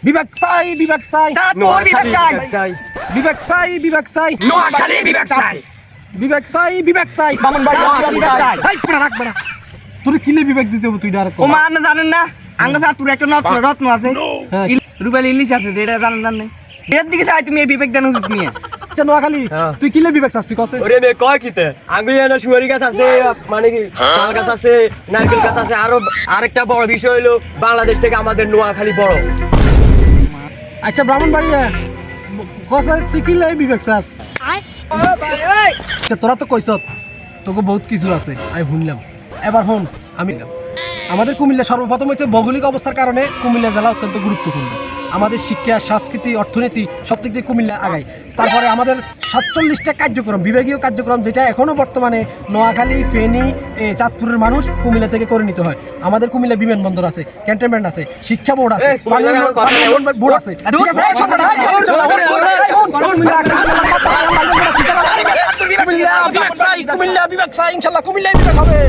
বিবেক চাই চাঁদপুর বিবেক চাই নোয়াখালী বিবেক চাই বিবেক চাই ব্রাহ্মণবাড়িয়া বিবেক চাই এই পড়া রাখ বড়া তোর কিলে বিবেক দিতে হবে তুই ডাইরেক্ট ও মান জানেন না আঙ্গ চাঁদপুর একটা রত্ন আছে হ্যাঁ। রুবেল ইলিশ আছে এটা জানেন না এর দিকে চাই তুমি এই বিবেক দেন উচিত নিয়ে আচ্ছা নোয়াখালী তুই কিলে বিবেক চাস তুই কসে ওরে মে কয় কিতে আঙ্গুলিয়া না সুয়ারি গাছ আছে মানে কি তাল গাছ আছে নারকেল গাছ আছে আরেকটা বড় বিষয় হলো বাংলাদেশ থেকে আমাদের নোয়াখালী বড় আচ্ছা ব্রাহ্মণবাড়িয়া কসে তুই কিলে বিবেক চাস আচ্ছা তোরা তো কইছ তোকে বহুত কিছু আছে আমি শুনলাম এবার হন আমি আমাদের কুমিল্লা সর্বপ্রথম হচ্ছে ভৌগোলিক অবস্থার কারণে কুমিল্লা জেলা অত্যন্ত গুরুত্বপূর্ণ আমাদের শিক্ষা সংস্কৃতি অর্থনীতি সব দিক দিয়ে কুমিল্লা আগায় তারপরে আমাদের 47টা কার্যক্রম বিভাগীয় কার্যক্রম যেটা এখনো বর্তমানে নোয়াখালী ফেনী চাঁদপুরের মানুষ কুমিল্লা থেকে করে নিতে হয় আমাদের কুমিল্লা বিমানবন্দর আছে ক্যান্টনমেন্ট আছে শিক্ষা বোর্ড আছে বোর্ড আছে ঠিক আছে? কুমিল্লা বিভাগ চাই ইনশাল্লাহ কুমিল্লা বিভাগ হবে